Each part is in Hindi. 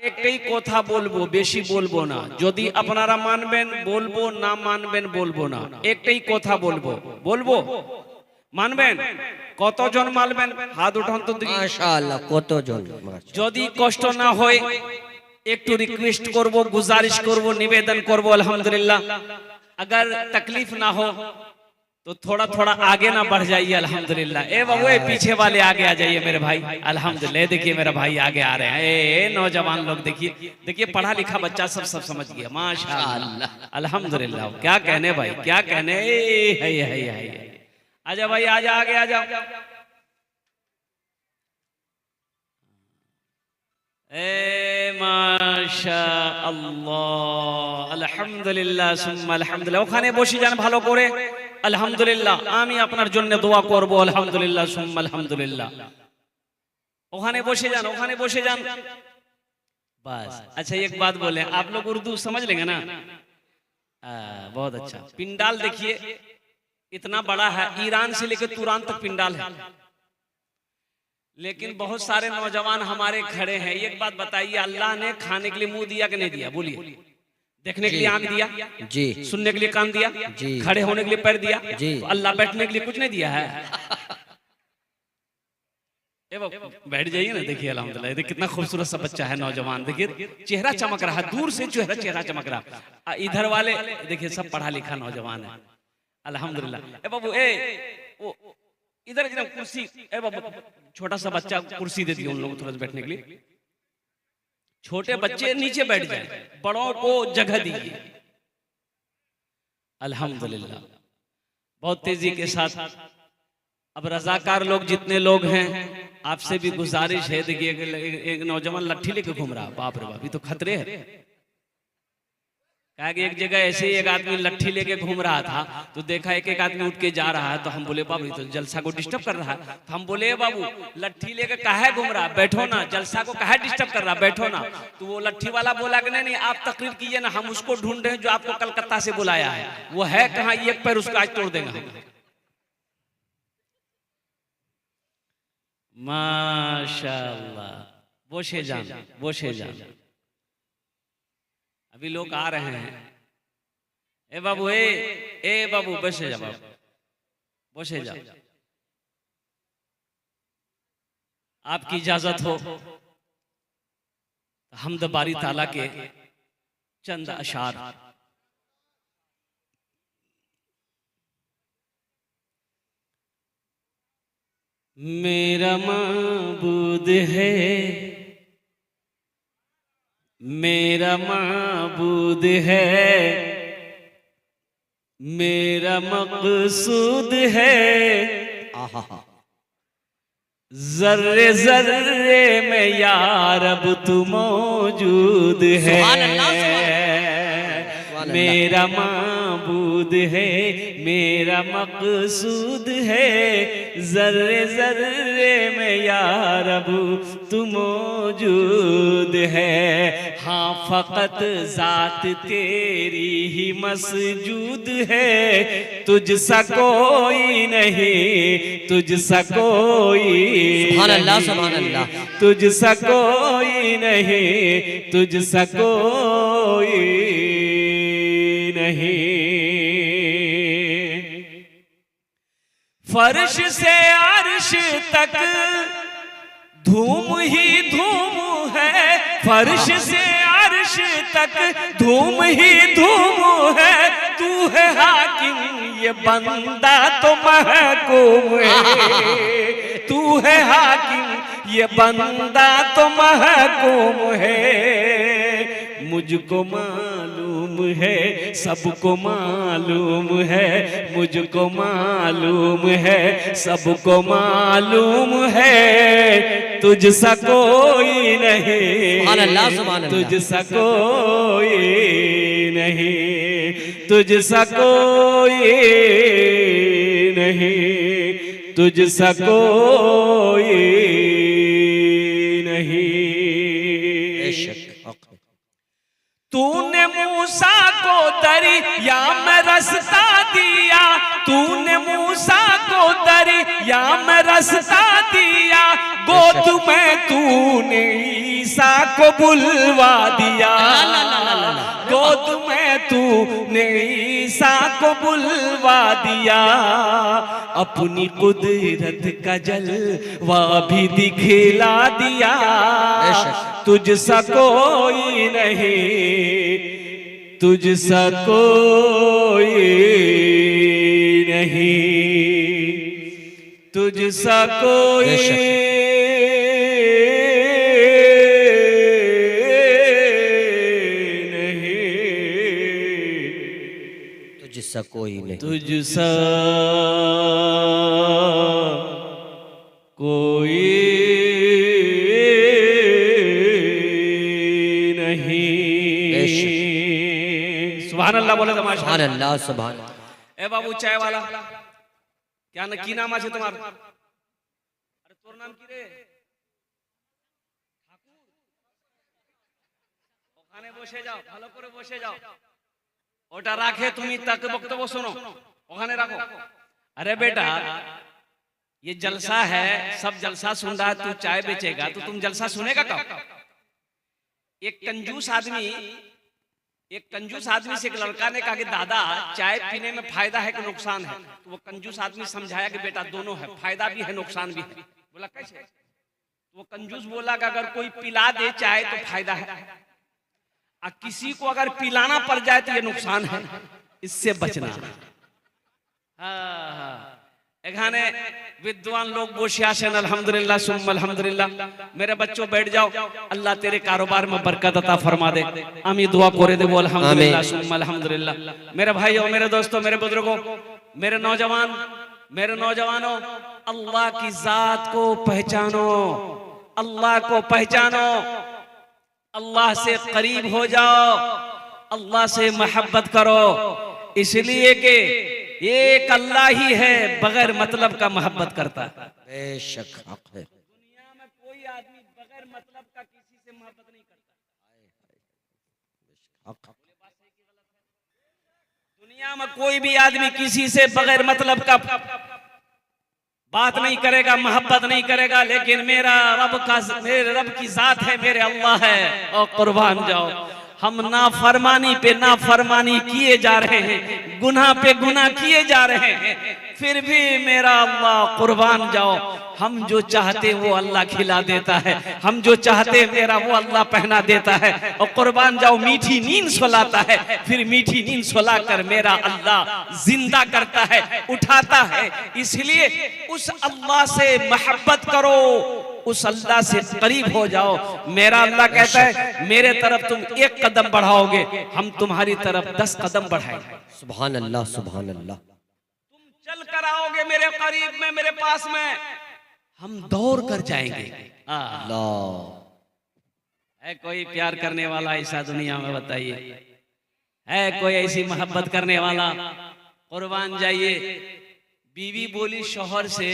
একটাই কথা বলবো, বেশি বলবো না। যদি আপনারা মানবেন বলবো, না মানবেন বলবো না। একটাই কথা বলবো, বলবো মানবেন? কতজন মানবেন হাত উঠান তো দেখি। মাশাআল্লাহ, কতজন? যদি কষ্ট না হয় একটু रिक्वेस्ट করব, गुजारिश করব, निवेदन করব अल्हम्दुलिल्लाह। अगर तकलीफ ना हो तो थोड़ा थोड़ा आगे ना बढ़ जाइए अल्हम्दुलिल्लाह। ए बाबू ए पीछे वाले आगे आ जाइए मेरे भाई अल्हम्दुलिल्लाह। देखिए मेरा भाई आगे आ रहे हैं। ए नौजवान लोग देखिए, देखिए पढ़ा लिखा बच्चा सब समझ गया माशाअल्लाह अल्हम्दुलिल्लाह। क्या कहने भाई, क्या कहने। है आजा भाई, आजा आगे आ जाओ। মাশাআল্লাহ আলহামদুলিল্লাহ সুম্মা আলহামদুলিল্লাহ। ওখানে বসে যান ভালো করে আলহামদুলিল্লাহ। আমি আপনার জন্য দোয়া করব আলহামদুলিল্লাহ সুম্মা আলহামদুলিল্লাহ। ওখানে বসে যান, ওখানে বসে যান बस। अच्छा एक बात बोले, आप लोग उर्दू समझ लेंगे ना? बहुत अच्छा। पिंडाल देखिए इतना बड़ा है, ईरान से लेकर तुरान तक पिंडाल है। लेकिन बहुत सारे नौजवान हमारे खड़े हैं। एक बात बताइए, अल्लाह ने खाने के लिए मुंह दिया कि नहीं दिया? बोलिए। देखने के लिए आंख दिया जी, सुनने के लिए कान दिया जी, खड़े होने के लिए पैर दिया जी। तो अल्लाह बैठने के लिए कुछ नहीं दिया है? बैठ जाइए ना। देखिए अल्हम्दुलिल्लाह, देखिए कितना खूबसूरत सा बच्चा है नौजवान। देखिए चेहरा चमक रहा है, दूर से चेहरा चमक रहा। इधर वाले देखिए सब पढ़ा लिखा नौजवान है अल्हम्दुलिल्लाह। ए बाबू ए इधर कुर्सी, ए बाबू छोटा सा बच्चा कुर्सी दे दिया उन लोगों को थोड़ा बैठने के लिए। छोटे बच्चे नीचे बैठ जाए, बड़ों को जगह दीजिए अल्हम्दुलिल्लाह। बहुत तेजी के साथ अब रजाकार लोग जितने लोग हैं, आपसे भी गुजारिश है। देखिए एक नौजवान लट्ठी लेके घूम रहा, बाप रे बाप, ये तो खतरे है। कहा कि एक जगह ऐसे ही एक आदमी लट्ठी लेके घूम रहा था, तो देखा एक एक आदमी उठ के जा रहा है, तो हम बोले बाबू ये तो जलसा को डिस्टर्ब कर रहा है। तो हम बोले बाबू लट्ठी लेके काहे घूम रहा, बैठो ना, जलसा को काहे डिस्टर्ब कर रहा, बैठो ना। तो वो लट्ठी वाला बोला कि नहीं आप तकरीर कीजिए ना, हम उसको ढूंढ रहे हैं जो आपको कलकत्ता से बुलाया है। वो है कहाँ, एक पैर उसका आज तोड़ देंगे हम। माशाअल्लाह। बोशे जान, बोशे जान। अभी लोग आ रहे हैं। ए बाबू ए बाबू बसे जा बाबू, बसे जा। आपकी इजाजत हो हमद बारी ताला के चंद अशार। मेरा माबूद है, मेरा माबूद है, मेरा मकसूद है। जर्रे जर्रे में या रब तू मौजूद है। मेरा माबूद है, मेरा मकसूद है, जर्रे जर्रे में या रब तू मौजूद है। हाँ फकत जात तेरी ही मसजूद है, तुझसा कोई नहीं, तुझसा कोई, सुभान अल्लाह, सुभान अल्लाह। तुझसा कोई नहीं, तुझसा कोई नहीं। फर्श से अर्श तक धूम ही धूम है, फर्श से अर्श तक धूम ही धूम है। तू है हाकिम ये बंदा तो महकूम है, तू है हाकिम ये बंदा तो महकूम है। मुझको मालूम है, सबको मालूम है, मुझको मालूम है, सबको मालूम है। तुझसा कोई नहीं, तुझसा कोई नहीं, तुझसा कोई नहीं, तुझसा कोई नहीं। तूने मूसा को दरिया में रास्ता दिया, तूने मूसा को दरिया में रास्ता दिया, गोद में तूने ईसा को बुलवा दिया, गोद में तूने ईसा को बुलवा दिया, अपनी कुदरत का जलवा भी दिखला दिया, तुझसा कोई नहीं, तुझसा कोई नहीं, तुझसा कोई तुझसा कोई नहीं, तुझसा कोई सुभान अल्लाह बोले तो माशाअल्लाह। सुभान अल्लाह सुभान अल्लाह। ए बाबू चाय वाला क्या ना की नाम আছে তোমার? আরে তোর নাম কি রে? ঠাকুর। ওখানে বসে যাও, ভালো করে বসে যাও, ওটা রাখে তুমি তাকে বক্তব্য শোনো, ওখানে রাখো। अरे बेटा ये जलसा है, सब जलसा सुन रहा है, तू चाय बेचेगा तो तुम जलसा सुनेगा कब? एक कंजूस आदमी से एक लड़का ने कहा कि दादा चाय पीने में फायदा है कि नुकसान है? तो वो कंजूस आदमी समझाया कि बेटा दोनों है, फायदा भी है नुकसान भी है। बोला कैसे? तो वो कंजूस बोला कि अगर कोई पिला दे चाय तो फायदा है, और किसी को अगर पिलाना पड़ जाए तो ये नुकसान है, इससे बचना। এখানে विद्वान लोग बोशे आसेन, अल्हम्दुलिल्लाह सुम्मा अल्हम्दुलिल्लाह। मेरे बच्चों बैठ जाओ, अल्लाह तेरे कारोबार में बरकत अता फरमा दे, आमी दुआ करे दे, बोल अल्हम्दुलिल्लाह सुम्मा अल्हम्दुलिल्लाह। मेरे भाइयों, मेरे दोस्तों, मेरे बुजुर्गों, मेरे नौजवानों, अल्लाह की जात को पहचानो, अल्लाह को पहचानो, अल्लाह से करीब हो जाओ, अल्लाह से मोहब्बत करो, इसलिए कि एक अल्लाह ही है बगैर मतलब का मोहब्बत करता है। बेशक हक है। दुनिया में कोई आदमी बगैर मतलब का किसी से मोहब्बत नहीं करता। दुनिया में कोई भी आदमी किसी से बगैर मतलब का बात नहीं करेगा, मोहब्बत नहीं करेगा। लेकिन मेरे रब की जात है, मेरे अल्लाह है, और कुर्बान जाओ, हम नाफरमानी पे नाफरमानी किए जा रहे हैं, गुनाह पे गुनाह किए जा रहे हैं, फिर भी मेरा अल्लाह कुर्बान जाओ, हम जो चाहते वो अल्लाह खिला देता है, हम जो चाहते मेरा वो अल्लाह पहना देता है, और कुर्बान जाओ मीठी नींद सुलाता है, फिर मीठी नींद सुला कर मेरा अल्लाह जिंदा करता है, उठाता है। इसलिए उस अल्लाह से मोहब्बत करो, उस अल्लाह से करीब हो जाओ। मेरा अल्लाह कहता है मेरे तरफ तुम एक कदम बढ़ाओगे, हम तुम्हारी तरफ 10 कदम बढ़ाएंगे। सुभान अल्लाह सुभान अल्लाह। तुम चल कर आओगे मेरे करीब में, मेरे पास में, हम दौड़ कर जाएंगे। अल्लाह है कोई प्यार करने वाला ऐसा दुनिया में? बताइए, है कोई ऐसी मोहब्बत करने वाला? कुर्बान जाइए। बीवी बोली शौहर से,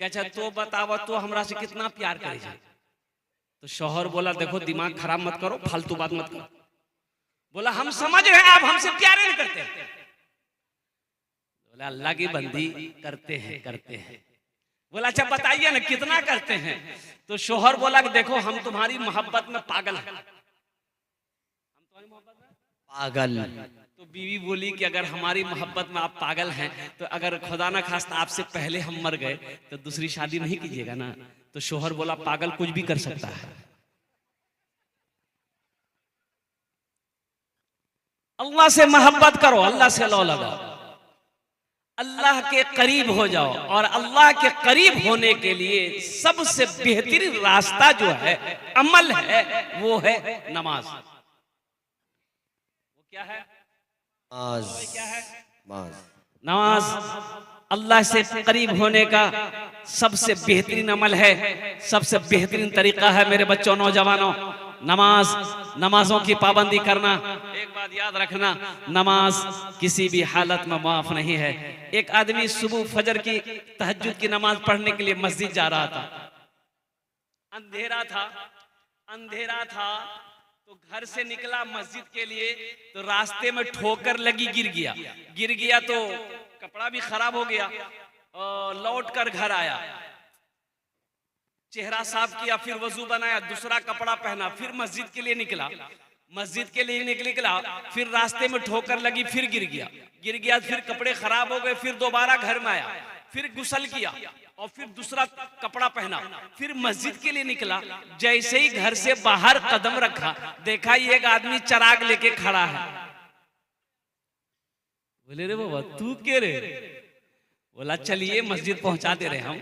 अच्छा तो बताओ तो हमरा से कितना प्यार करे जाए? तो शौहर बोला देखो दिमाग खराब मत करो, फालतू बात मत करो। बोला हम समझ रहे हैं आप हमसे प्यार नहीं करते। बोला अल्लाह की बंदी करते हैं। बोला अच्छा बताइए ना कितना करते हैं? तो शौहर बोला कि देखो हम तुम्हारी मोहब्बत में पागल हैं, हम तुम्हारी मोहब्बत में पागल। तो बीवी बोली कि अगर हमारी मोहब्बत में आप पागल हैं तो अगर खुदा ना खास्ता आपसे पहले हम मर गए तो दूसरी शादी नहीं कीजिएगा ना? तो शौहर बोला पागल कुछ भी कर सकता है। अल्लाह से मोहब्बत करो, अल्लाह से लौ लगाओ, अल्लाह के करीब हो जाओ। और अल्लाह के करीब होने के लिए सबसे बेहतरीन रास्ता जो है, अमल है, वो है नमाज। वो क्या है? नमाज अल्लाह से करीब होने का सबसे बेहतरीन अमल है, सबसे बेहतरीन तरीका है। मेरे बच्चों, नौजवानों, नमाजों की पाबंदी करना। एक बात याद रखना, नमाज किसी भी हालत में माफ नहीं है। एक आदमी सुबह फजर की तहज्जुद की नमाज पढ़ने के लिए मस्जिद जा रहा था, अंधेरा था, तो घर से निकला मस्जिद के लिए, तो रास्ते में ठोकर लगी, गिर गया तो कपड़ा भी खराब हो गया। और लौट कर घर आया, चेहरा साफ किया, फिर वजू बनाया, दूसरा कपड़ा पहना, फिर मस्जिद के लिए निकला। फिर रास्ते में ठोकर लगी, फिर गिर गया, फिर कपड़े खराब हो गए, फिर दोबारा घर में आया, फिर गुस्ल किया और फिर दूसरा कपड़ा पहना, फिर मस्जिद के लिए निकला। जैसे ही घर से बाहर कदम रखा, देखा ये एक आदमी चिराग लेके खड़ा है। बोले रे बाबा तू के रे? बोला चलिए मस्जिद पहुंचा दे रहे हम।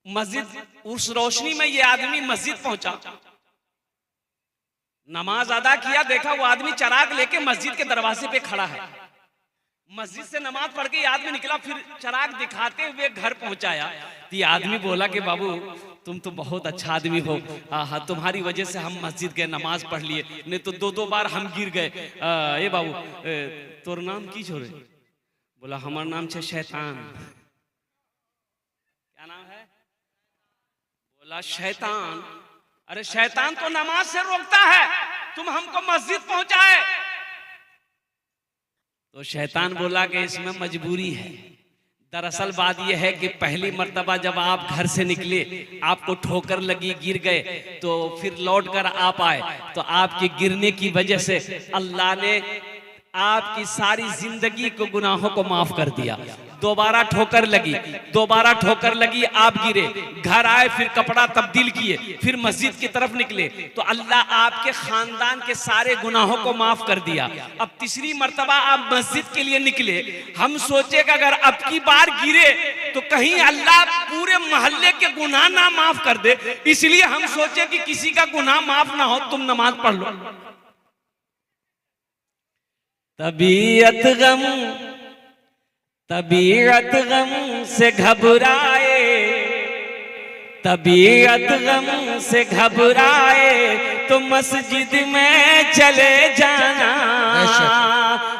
मस्जिद, उस रोशनी में ये आदमी मस्जिद पहुंचा, नमाज अदा किया, देखा वो आदमी चिराग लेके मस्जिद के दरवाजे पे खड़ा है। मस्जिद से नमाज पढ़ के ये आदमी निकला, फिर चिराग दिखाते हुए घर पहुंचाया। तो ये आदमी बोला कि बाबू तुम तो बहुत अच्छा आदमी हो, हाँ तुम्हारी वजह से हम मस्जिद गए, नमाज पढ़ लिए, नहीं तो दो बार हम गिर गए। ए बाबू तोर नाम की छोरे? बोला हमार नाम है शैतान। क्या नाम है? बोला शैतान। अरे शैतान तो नमाज से रोकता है, तुम हमको मस्जिद पहुंचाए। तो शैतान बोला कि इसमें मजबूरी है। दरअसल बात यह है कि पहली मर्तबा जब आप घर से निकले, आपको ठोकर लगी, गिर गए, तो फिर लौट कर आप आए, तो आपके गिरने की वजह से अल्लाह ने आपकी सारी जिंदगी को, गुनाहों को माफ कर दिया। दोबारा ठोकर लगी, आप गिरे, घर आए, फिर कपड़ा तब्दील किए, फिर मस्जिद की तरफ निकले, तो अल्लाह आपके खानदान के सारे गुनाहों को माफ कर दिया। अब तीसरी मर्तबा आप मस्जिद के लिए निकले, हम सोचे कि अगर अब की बार गिरे तो कहीं अल्लाह पूरे मोहल्ले के गुनाह ना माफ कर दे, इसलिए हम सोचे कि किसी का गुनाह माफ ना हो, तुम नमाज पढ़ लो। तबीयत गम से घबराए, तो मस्जिद में चले जाना।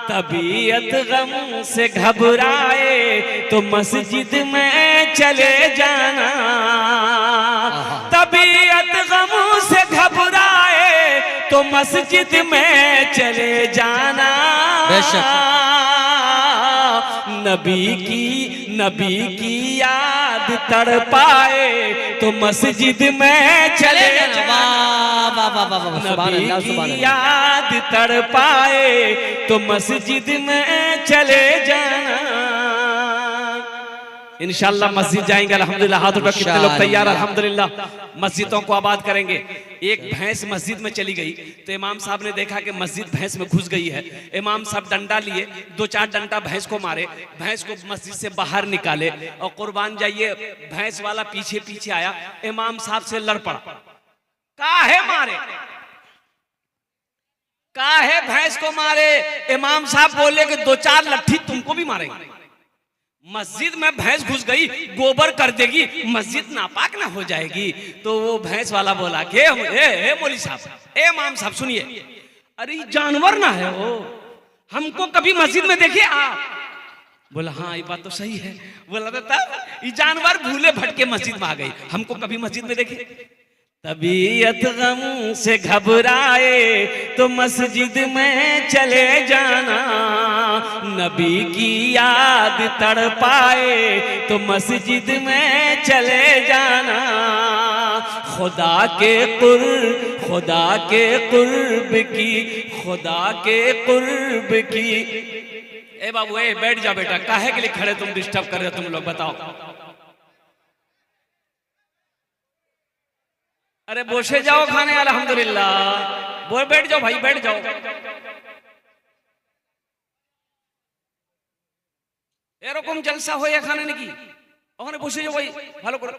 तबीयत गम से घबराए तो मस्जिद में चले जाना। तबीयत गम से घबराए तो मस्जिद में चले जाना। नबी की याद तड़पाए तो मस्जिद में चले जाना। नबी की याद तड़पाए तो मस्जिद में चले जाना। इंशाअल्लाह मस्जिद जाएंगे अल्हम्दुलिल्लाह। हाथ उठा, कितने लोग तैयार? अल्हम्दुलिल्लाह मस्जिदों को आबाद करेंगे। एक भैंस मस्जिद में चली गई तो इमाम साहब ने देखा कि मस्जिद भैंस में घुस गई है। इमाम साहब डंडा लिए, 2-4 डंडा भैंस को मारे, भैंस को मस्जिद से बाहर निकाले और कुर्बान जाइए भैंस वाला पीछे पीछे आया, इमाम साहब से लड़ पड़ा। काहे मारे? काहे भैंस को मारे? इमाम साहब बोले कि 2-4 लट्ठी तुमको भी मारेंगे। मस्जिद में भैंस घुस गई, गोबर कर देगी, मस्जिद नापाक ना हो जाएगी। तो वो भैंस वाला बोला कि ए मौलवी साहब, ए इमाम साहब सुनिए, अरे जानवर ना है वो, हमको कभी मस्जिद में देखिए आप? बोला हाँ ये बात तो सही है। बोला तब ये जानवर भूले भटके मस्जिद में आ गई, हमको कभी मस्जिद में देखे? तबीयत गम से घबराए तो मस्जिद में चले जाना। नबी की याद तड़पाए तो मस्जिद में चले जाना। खुदा के कुर्ब की। ए बाबू ए बैठ जा बेटा, काहे के लिए खड़े तुम, डिस्टर्ब कर रहे हो तुम लोग, बताओ। अरे बोसे जाओ खाने, अल्हम्दुलिल्लाह। बोल बैठ जाओ भाई, बैठ जाओ। एरकम जलसा हो या खाने की, ওখানে বসে যাও ভাই, ভালো করে।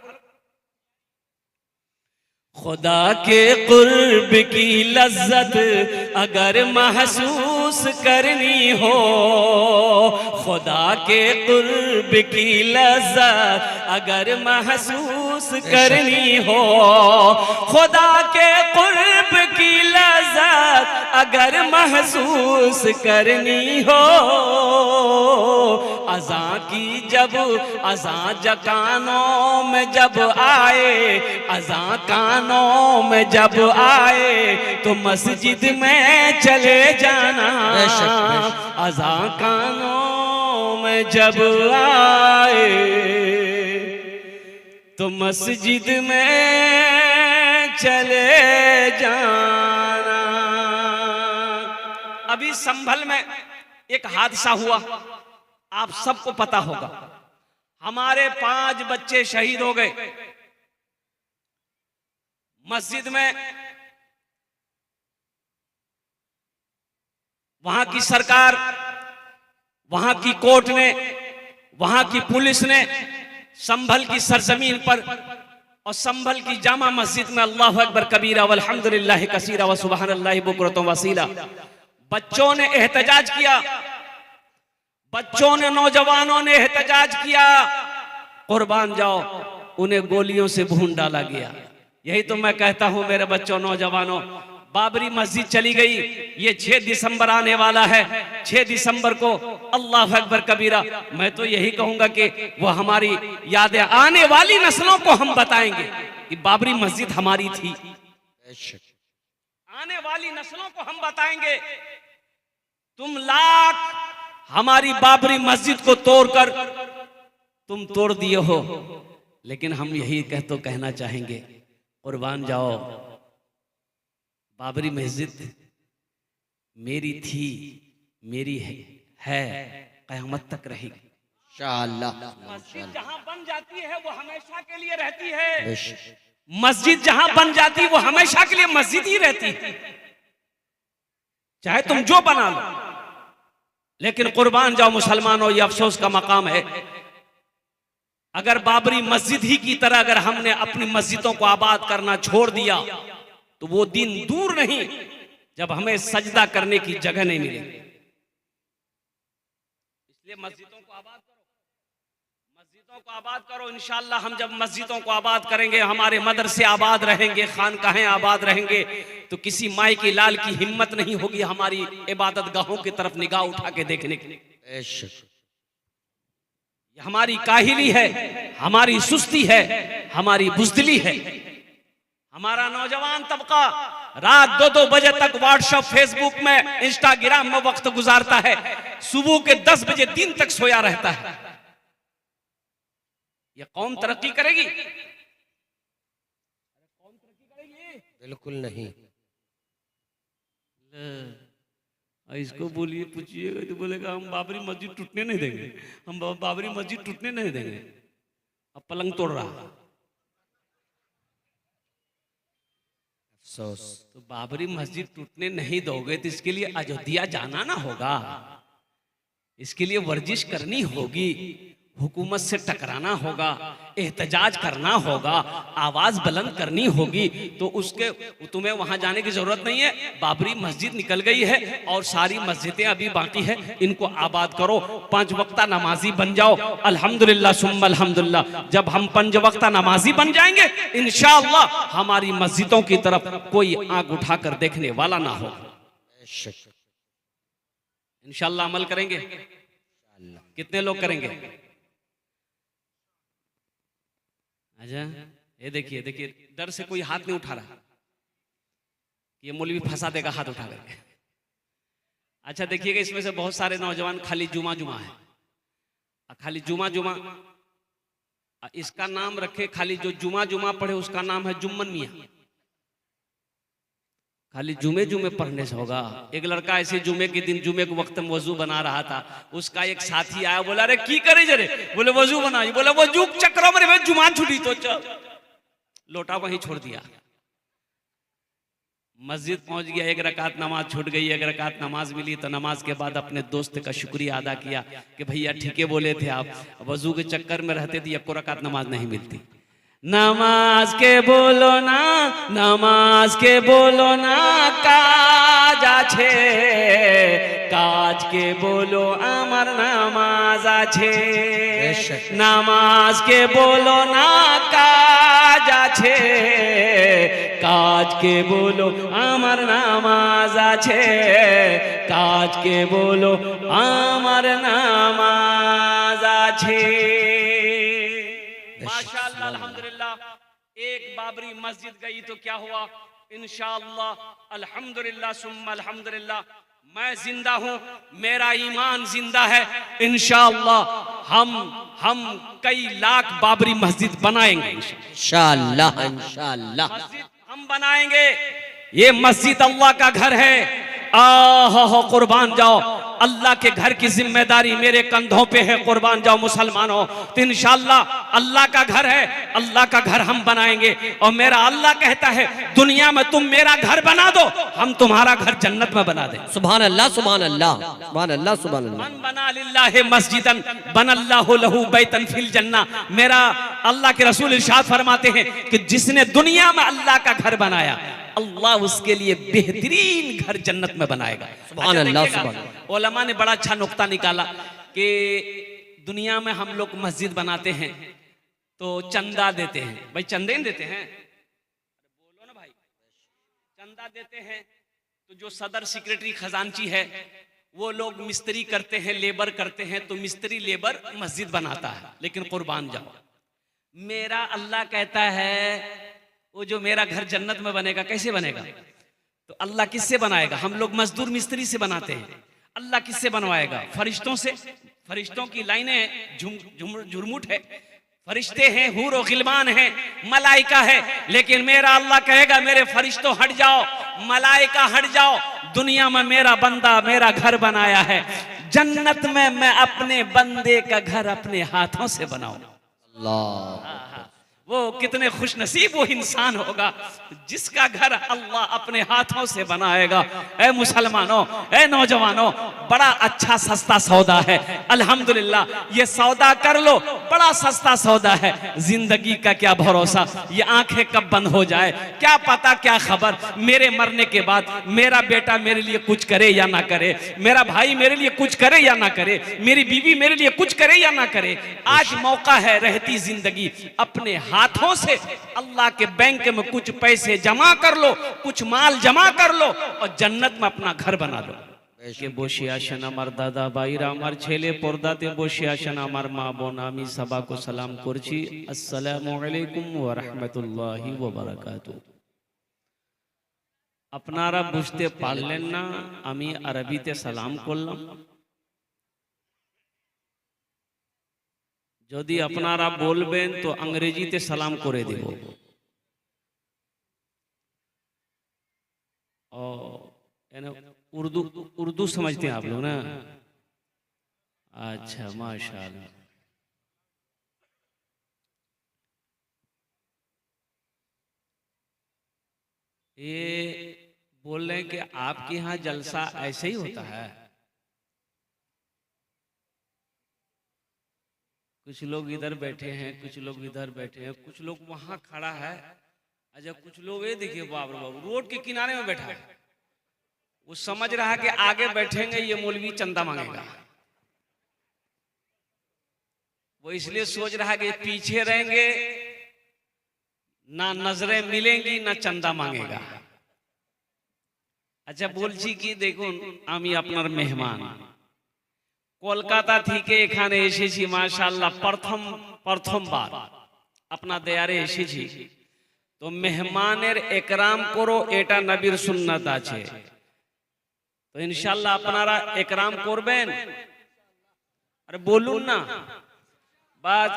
खुदा के कुर्ब की लज्जत अगर महसूस करनी हो, खुदा के कुर्ब की लज्जत अगर महसूस करनी हो, खुदा के कुर्ब की लज्जत अगर महसूस करनी हो, अज़ां की जब अज़ां कानों में जब आए, अज़ां कानों में जब आए तो मस्जिद में चले जाना। अज़ां कानों में जब आए तो मस्जिद में चले जाना। अभी संभल में एक हादसा हुआ, आप सबको पता होगा। हमारे 5 बच्चे शहीद हो गए। मस्जिद में वहां की सरकार, वहां की कोर्ट ने, वहां की पुलिस ने संभल की सरजमीन पर और संभल की जामा मस्जिद में अल्लाहु अकबर कबीरा वल्हम्दुलिल्लाहि कसीरा व सुबहानल्लाहि बुकरतम वसीला बच्चों ने एहतजाज किया, बच्चों ने, नौजवानों ने एहतजाज किया। कुर्बान जाओ, उन्हें गोलियों से भून डाला गया। यही तो मैं कहता हूं मेरे बच्चों, नौजवानों, बाबरी मस्जिद चली गई। ये 6 दिसंबर आने वाला है। 6 दिसंबर को अल्लाह अकबर कबीरा, मैं तो यही कहूंगा कि वो हमारी यादें आने वाली नस्लों को हम बताएंगे कि बाबरी मस्जिद हमारी थी। आने वाली नस्लों को हम बताएंगे, तुम लाख हमारी बाबरी मस्जिद को तोड़कर तुम तोड़ दिए हो, लेकिन हम यही कहना चाहेंगे, कुर्बान जाओ, बाबरी मस्जिद मेरी थी, मेरी है, क़यामत तक रहेगी इंशाअल्लाह। मस्जिद जहां बन जाती है वो हमेशा के लिए रहती है। मस्जिद जहां बन जाती है वो हमेशा के लिए मस्जिद ही रहती है, चाहे तुम जो बना लो। लेकिन कुर्बान जाओ मुसलमानों, ये अफसोस का मकाम है, अगर बाबरी मस्जिद ही की तरह अगर हमने अपनी मस्जिदों को आबाद करना छोड़ दिया तो वो दिन दूर नहीं जब हमें सजदा करने की जगह नहीं मिलेगी। इसलिए मस्जिदों को आबाद करो, मस्जिदों को आबाद करो। इंशाअल्लाह हम जब मस्जिदों को आबाद करेंगे, हमारे मदरसे आबाद रहेंगे, खानकाहें आबाद रहेंगे, तो किसी माई की लाल की हिम्मत नहीं होगी हमारी इबादत गाहों की तरफ निगाह उठा के देखने की। हमारी काहिली है, हमारी सुस्ती है, हमारी बुज़दिली है। हमारा नौजवान तबका रात 2-2 बजे तक व्हाट्सएप, फेसबुक में, इंस्टाग्राम में वक्त गुजारता है, सुबह के 10 बजे दिन तक सोया रहता है। यह कौम तरक्की करेगी? कौम तरक्की करेगी? बिल्कुल नहीं। इसको बोलिए, पूछिएगा तो बोलेगा हम बाबरी मस्जिद टूटने नहीं देंगे, हम बाबरी मस्जिद टूटने नहीं देंगे। अब पलंग तोड़ रहा। अफसोस। तो बाबरी मस्जिद टूटने नहीं दोगे तो इसके लिए अयोध्या जाना ना होगा, इसके लिए वर्जिश करनी होगी, हुकूमत से टकराना होगा, एहतजाज करना होगा, आवाज बुलंद करनी होगी। तो उसके तुम्हें वहां जाने की जरूरत नहीं है। बाबरी मस्जिद निकल गई है और सारी मस्जिदें अभी बाकी है, इनको आबाद करो, 5 वक्ता नमाजी बन जाओ। अल्हम्दुलिल्लाह सुम्मा अल्हम्दुलिल्लाह, जब हम 5 वक्ता नमाजी बन जाएंगे इंशाअल्लाह हमारी मस्जिदों की तरफ कोई आंख उठाकर देखने वाला ना हो। इंशाअल्लाह अमल करेंगे। कितने लोग करेंगे? अच्छा, ये देखिए देखिए, डर से कोई हाथ नहीं उठा रहा, ये मौलवी फंसा देगा हाथ उठा करके। अच्छा देखिएगा, इसमें से बहुत सारे नौजवान खाली जुमा जुमा है, खाली जुमा जुमा इसका नाम रखे, खाली जो जुमा जुमा पढ़े उसका नाम है जुम्मन मियाँ। खाली जुमे जुमे पढ़ने से होगा। एक लड़का ऐसे जुमे के दिन, जुमे के वक्त में वजू बना रहा था, उसका एक साथी आया, बोला अरे की करे जरे, बोले वजू बना, बोले वजू चक्रों में जुमान छुटी तो चल, लोटा वहीं छोड़ दिया। मस्जिद पहुंच गया, 1 रकात नमाज छूट गई, 1 रकात नमाज मिली तो नमाज के बाद अपने दोस्त का शुक्रिया अदा किया कि भैया ठीके बोले थे आप, वजू के चक्कर में रहते थे 1 रकात नमाज नहीं मिलती। नमाज के बोलो ना, नमाज के बोलो ना, काज आछे, काज के बोलो आमार नामाज आछे, नमाज के बोलो ना, काज आछे, কাজকে বলো আমার নামাজ আছে, কাজকে বলো আমার নামাজ আছে। माशाअल्लाह अल्हम्दुलिल्लाह। एक बाबरी मस्जिद गई तो क्या हुआ, इंशाअल्लाह अल्हम्दुलिल्लाह सुम्मा अल्हम्दुलिल्लाह मैं जिंदा हूं, मेरा ईमान जिंदा है। इंशाअल्लाह हम कई लाख बाबरी मस्जिद बनाएंगे इंशाअल्लाह इंशाअल्लाह। मस्जिद हम बनाएंगे। ये मस्जिद अल्लाह का घर है। आह कुर्बान जाओ, अल्लाह के घर की जिम्मेदारी मेरे कंधों पे है। कुर्बान जाओ मुसलमानों। तो इंशाअल्लाह अल्लाह का घर है, अल्लाह का घर हम बनाएंगे। और मेरा अल्लाह कहता है दुनिया में तुम मेरा घर बना दो, हम तुम्हारा घर जन्नत में बना दें। सुभान अल्लाह सुभान अल्लाह सुभान अल्लाह सुभान अल्लाह। मन बना लिल्लाहि मस्जिदन बनल्लाहु लहू बैतन फिल जन्नह। मेरा अल्लाह के रसूल इरशाद फरमाते हैं कि जिसने दुनिया में अल्लाह का घर बनाया, अल्लाह उसके लिए बेहतरीन घर जन्नत में बनाएगा। सुभान अल्लाह सुभान अल्लाह। उलमा ने बड़ा अच्छा नुक्ता निकाला कि दुनिया में हम लोग मस्जिद बनाते हैं तो चंदा देते हैं। भाई चंदे नहीं देते हैं, बोलो ना भाई, चंदा देते हैं। तो जो सदर सेक्रेटरी खजांची है वो लोग मिस्त्री करते हैं, लेबर करते हैं, तो मिस्त्री लेबर मस्जिद बनाता है। लेकिन कुर्बान जाओ, मेरा अल्लाह कहता है वो जो मेरा घर जन्नत में बनेगा, कैसे बनेगा? तो अल्लाह किससे बनाएगा? हम लोग मजदूर मिस्त्री से बनाते हैं, अल्लाह किससे बनवाएगा? फरिश्तों से। फरिश्तों की लाइनें झुरमुट है, फरिश्ते हैं, हूर और गिलमान है, मलाइका है। लेकिन मेरा अल्लाह कहेगा मेरे फरिश्तों हट जाओ, मलाइका हट जाओ, दुनिया में मेरा बंदा मेरा घर बनाया है, जन्नत में मैं अपने बंदे का घर अपने हाथों से बनाऊं। अल्लाह वो कितने खुश नसीब वो इंसान होगा जिसका घर अल्लाह अपने हाथों से बनाएगा। ए मुसलमानों, ए नौजवानों, बड़ा अच्छा सस्ता सौदा है। अल्हम्दुलिल्लाह ये सौदा कर लो, बड़ा सस्ता सौदा है। जिंदगी का क्या भरोसा, ये आंखें कब बंद हो जाए क्या पता, क्या खबर। मेरे मरने के बाद मेरा बेटा मेरे लिए कुछ करे या ना करे, मेरा भाई मेरे लिए कुछ करे या ना करे, मेरी बीवी मेरे लिए कुछ करे या ना करे। आज मौका है, रहती जिंदगी अपने हाथों से अल्लाह के बैंक में कुछ पैसे जमा कर लो, कुछ माल जमा कर लो और जन्नत में अपना घर बना लो। के বসে আসেন আমার দাদা ভাইরা, আমার ছেলে পর্দাতে বসে আসেন, আমার মা বোন, আমি সবাইকে সালাম করছি। আসসালামু আলাইকুম ওয়া রাহমাতুল্লাহি ওয়া বারাকাতুহু। আপনারা বুঝতে পারলেন না আমি আরবিতে সালাম করলাম, যদি আপনারা বলবেন তো अंग्रेजीতে সালাম করে দেব। उर्दू समझते हैं आप लोग ना? अच्छा माशाल्लाह। ये बोल रहे हैं कि आपके यहाँ जलसा ऐसे ही होता है? कुछ लोग इधर बैठे हैं, कुछ लोग इधर बैठे हैं, कुछ लोग वहां खड़ा है। अच्छा कुछ लोग ये देखिए बाबू रोड के किनारे में बैठा है, वो समझ रहा है कि आगे बैठेंगे ये मौलवी चंदा मांगेगा। वो इसलिए सोच रहा है कि पीछे रहेंगे ना नजरें मिलेंगी ना चंदा मांगेगा। अच्छा बोलছি কি দেখুন, আমি আপনার মেহমান, কলকাতা থেকে এখানে এসেছি মাশাআল্লাহ, প্রথমবার আপনার দেয়ারে এসেছি। তো মেহমানের একরাম করো, এটা নবীর সুন্নাত আছে। তো ইনশাআল্লাহ আপনারা একরাম করবেন। আরে বলুন না বাস।